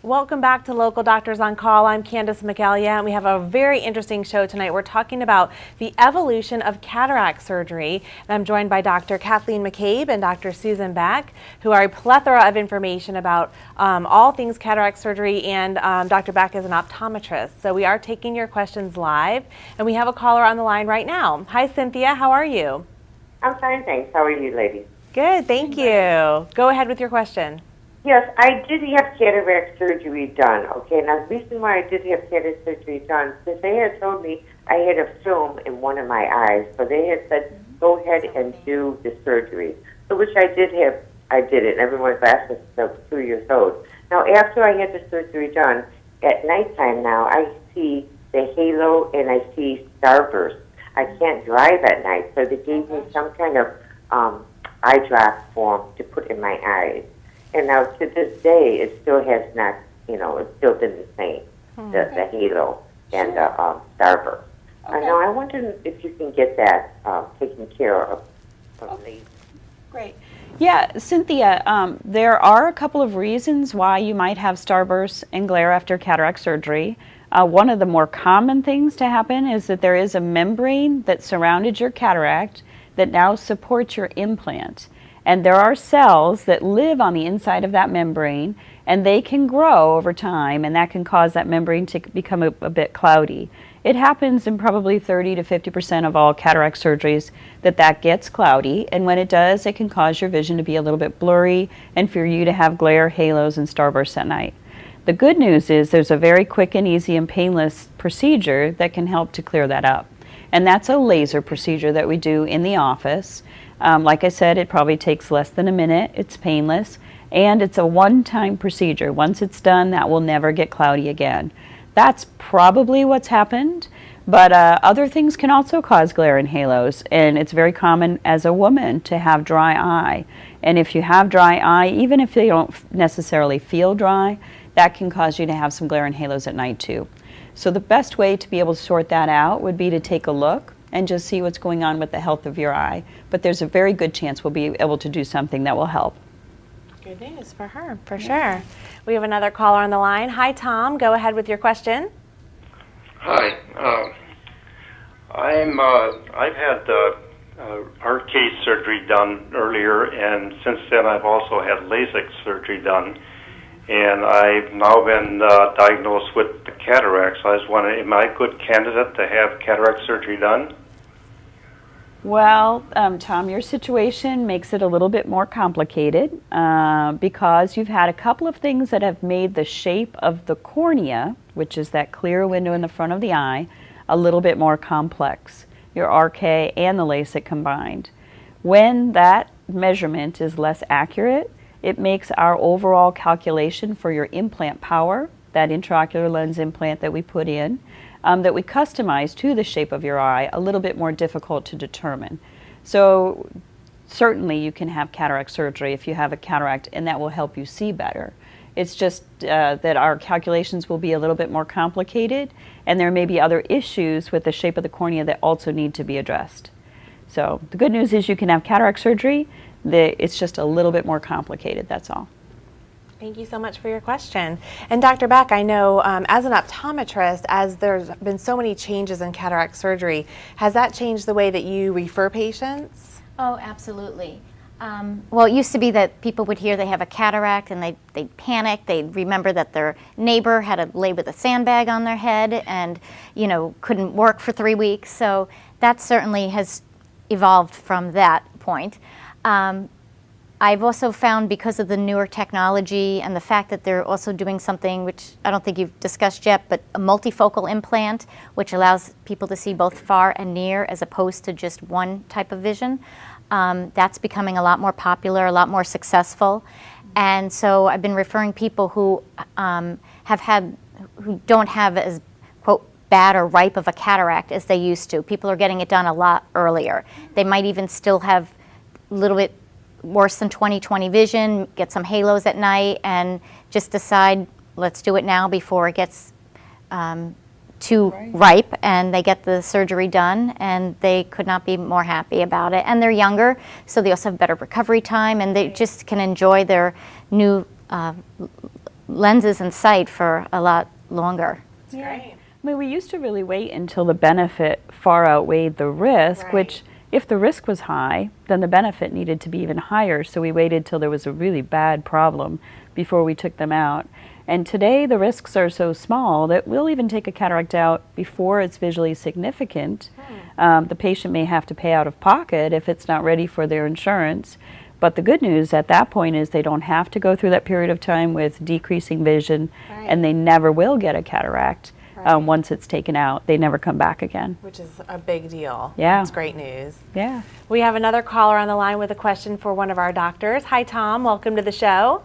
Welcome back to Local Doctors on Call. I'm Candace McCabe, and we have a very interesting show tonight. We're talking about the evolution of cataract surgery, and I'm joined by Dr. Cathy McCabe and Dr. Susan Beck, who are a plethora of information about all things cataract surgery, and Dr. Beck is an optometrist. So we are taking your questions live, and we have a caller on the line right now. Hi, Cynthia. How are you? I'm fine, thanks. How are you, ladies? Good, thank you. Go ahead with your question. Yes, I did have cataract surgery done, okay? Now, the reason why I did have cataract surgery done, since they had told me I had a film in one of my eyes, so they had said, go ahead and do the surgery. So, which I did have, I did it. Everyone's asking since I was 2 years old. Now, after I had the surgery done, at nighttime now, I see the halo and I see starburst. I can't drive at night, so they gave me some kind of eye drop form to put in my eyes. And now to this day, it still has not, it's still been the same, the halo and the starburst. Okay. Now, I wonder if you can get that taken care of. Okay. Great. Yeah, Cynthia, there are a couple of reasons why you might have starburst and glare after cataract surgery. One of the more common things to happen is that there is a membrane that surrounded your cataract that now supports your implant. And there are cells that live on the inside of that membrane, and they can grow over time, and that can cause that membrane to become a bit cloudy. It happens in probably 30 to 50% of all cataract surgeries that gets cloudy, and when it does, it can cause your vision to be a little bit blurry and for you to have glare, halos, and starbursts at night. The good news is there's a very quick and easy and painless procedure that can help to clear that up. And that's a laser procedure that we do in the office. Like I said, it probably takes less than a minute. It's painless, and it's a one-time procedure. Once it's done, that will never get cloudy again. That's probably what's happened, but other things can also cause glare and halos, and it's very common as a woman to have dry eye. And if you have dry eye, even if you don't necessarily feel dry, that can cause you to have some glare and halos at night too. So the best way to be able to sort that out would be to take a look and just see what's going on with the health of your eye. But there's a very good chance we'll be able to do something that will help. Good news for her, for sure. We have another caller on the line. Hi, Tom. Go ahead with your question. Hi. I've had heart case surgery done earlier, and since then I've also had LASIK surgery done. And I've now been diagnosed with the cataracts. I was wondering, am I a good candidate to have cataract surgery done? Well, Tom, your situation makes it a little bit more complicated because you've had a couple of things that have made the shape of the cornea, which is that clear window in the front of the eye, a little bit more complex, your RK and the LASIK combined. When that measurement is less accurate, it makes our overall calculation for your implant power, that intraocular lens implant that we put in, that we customize to the shape of your eye, a little bit more difficult to determine. So certainly you can have cataract surgery if you have a cataract, and that will help you see better. It's just that our calculations will be a little bit more complicated, and there may be other issues with the shape of the cornea that also need to be addressed. So the good news is you can have cataract surgery. It's just a little bit more complicated, that's all. Thank you so much for your question. And Dr. Beck, I know as an optometrist, as there's been so many changes in cataract surgery, has that changed the way that you refer patients? Oh, absolutely. Well, it used to be that people would hear they have a cataract and they'd panic. They'd remember that their neighbor had to lay with a sandbag on their head and, couldn't work for 3 weeks. So that certainly has evolved from that point. I've also found, because of the newer technology and the fact that they're also doing something which I don't think you've discussed yet, but a multifocal implant, which allows people to see both far and near as opposed to just one type of vision. That's becoming a lot more popular, a lot more successful. And so I've been referring people who who don't have as, quote, bad or ripe of a cataract as they used to. People are getting it done a lot earlier. They might even still have a little bit worse than 20/20 vision, get some halos at night, and just decide, let's do it now before it gets too ripe, and they get the surgery done, and they could not be more happy about it. And they're younger, so they also have better recovery time, and they just can enjoy their new lenses in sight for a lot longer. Great. I mean, we used to really wait until the benefit far outweighed the risk, Right. which if the risk was high, then the benefit needed to be even higher. So we waited till there was a really bad problem before we took them out. And today the risks are so small that we'll even take a cataract out before it's visually significant. The patient may have to pay out of pocket if it's not ready for their insurance. But the good news at that point is they don't have to go through that period of time with decreasing vision, Right. and they never will get a cataract. Right. Once it's taken out, they never come back again. Which is a big deal. Yeah. That's great news. Yeah. We have another caller on the line with a question for one of our doctors. Hi, Tom. Welcome to the show.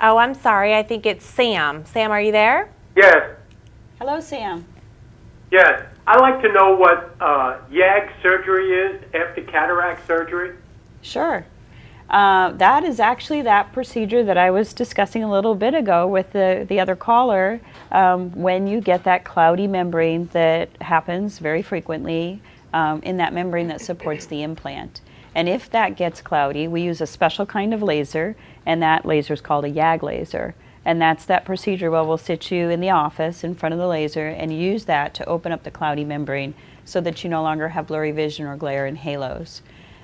Oh, I'm sorry. I think it's Sam. Sam, are you there? Yes, Hello, Sam. yes. I'd like to know what YAG surgery is after cataract surgery. Sure. That is actually that procedure that I was discussing a little bit ago with the other caller. When you get that cloudy membrane that happens very frequently in that membrane that supports the implant. And if that gets cloudy, we use a special kind of laser, and that laser is called a YAG laser. And that's that procedure where we'll sit you in the office in front of the laser and use that to open up the cloudy membrane so that you no longer have blurry vision or glare and halos.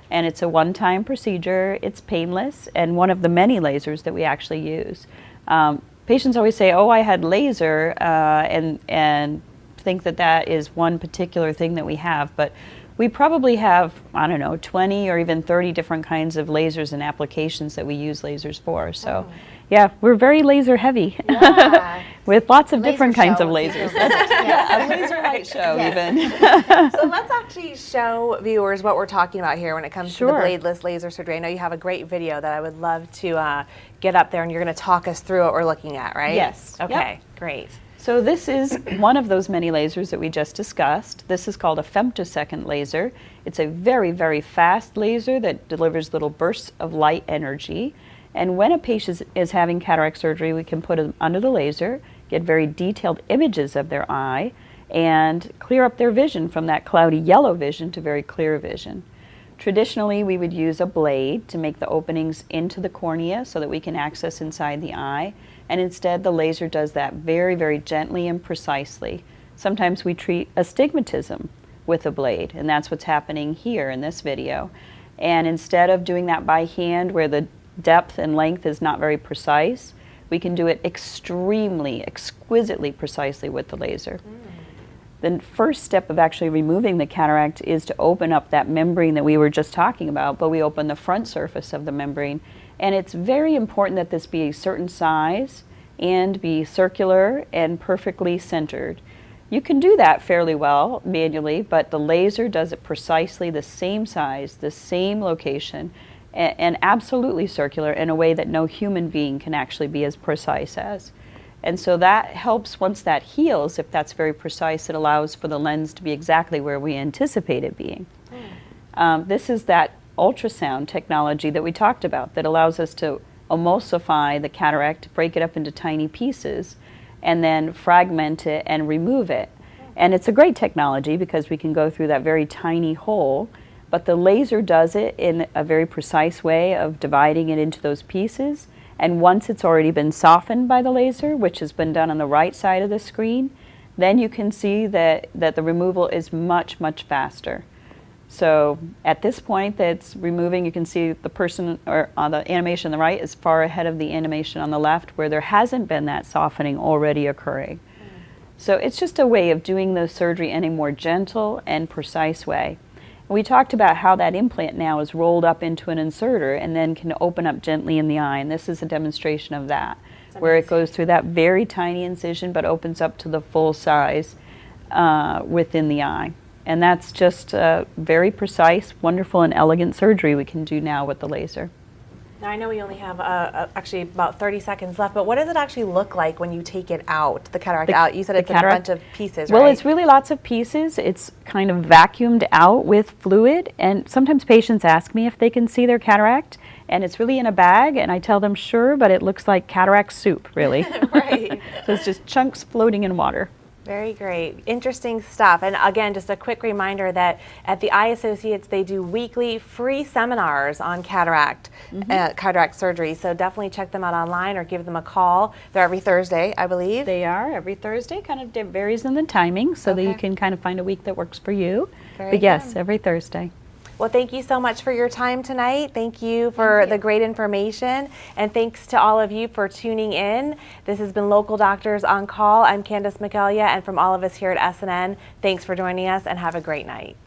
And it's a one-time procedure, it's painless, and one of the many lasers that we actually use. Patients always say, oh, I had laser, and think that that is one particular thing that we have, but we probably have, I don't know, 20 or even 30 different kinds of lasers and applications that we use lasers for. So, yeah, we're very laser heavy Yeah. with lots of Laser different kinds show of if you lasers. will. Yeah, a laser light show Yes. even. So let's actually show viewers what we're talking about here when it comes Sure. to the bladeless laser surgery. I know you have a great video that I would love to get up there, and you're going to talk us through what we're looking at, right? Yes. Okay, great. So this is one of those many lasers that we just discussed. This is called a femtosecond laser. It's a very, very fast laser that delivers little bursts of light energy. And when a patient is having cataract surgery, we can put them under the laser, get very detailed images of their eye, and clear up their vision from that cloudy yellow vision to very clear vision. Traditionally, we would use a blade to make the openings into the cornea so that we can access inside the eye. And instead, the laser does that very, very gently and precisely. Sometimes we treat astigmatism with a blade, and that's what's happening here in this video. And instead of doing that by hand where the depth and length is not very precise, we can do it extremely, exquisitely precisely with the laser. The first step of actually removing the cataract is to open up that membrane that we were just talking about, but we open the front surface of the membrane. And it's very important that this be a certain size and be circular and perfectly centered. You can do that fairly well manually, but the laser does it precisely the same size, the same location, and absolutely circular in a way that no human being can actually be as precise as. And so that helps once that heals. If that's very precise, it allows for the lens to be exactly where we anticipate it being. This is that ultrasound technology that we talked about that allows us to emulsify the cataract, break it up into tiny pieces, and then fragment it and remove it. And it's a great technology because we can go through that very tiny hole, but the laser does it in a very precise way of dividing it into those pieces. And once it's already been softened by the laser, which has been done on the right side of the screen, then you can see that the removal is much, much faster. So at this point that's removing, you can see the person or on the animation on the right is far ahead of the animation on the left where there hasn't been that softening already occurring. So it's just a way of doing the surgery in a more gentle and precise way. And we talked about how that implant now is rolled up into an inserter and then can open up gently in the eye, and this is a demonstration of that, where it goes through that very tiny incision but opens up to the full size within the eye. And that's just a very precise, wonderful, and elegant surgery we can do now with the laser. Now I know we only have actually about 30 seconds left, but what does it actually look like when you take it out, the cataract out? You said it's in a bunch of pieces, right? Well, it's really lots of pieces. It's kind of vacuumed out with fluid, and sometimes patients ask me if they can see their cataract, and it's really in a bag, and I tell them sure, but it looks like cataract soup, really. Right. So it's just chunks floating in water. Very great. Interesting stuff. And again, just a quick reminder that at the Eye Associates, they do weekly free seminars on cataract surgery. So definitely check them out online or give them a call. They're every Thursday, I believe. They are every Thursday, kind of varies in the timing so that you Okay. can kind of find a week that works for you. Very But yes, good. every Thursday. Well, thank you so much for your time tonight. Thank you for the great information. And thanks to all of you for tuning in. This has been Local Doctors on Call. I'm Candace McCabe, and from all of us here at SNN, thanks for joining us and have a great night.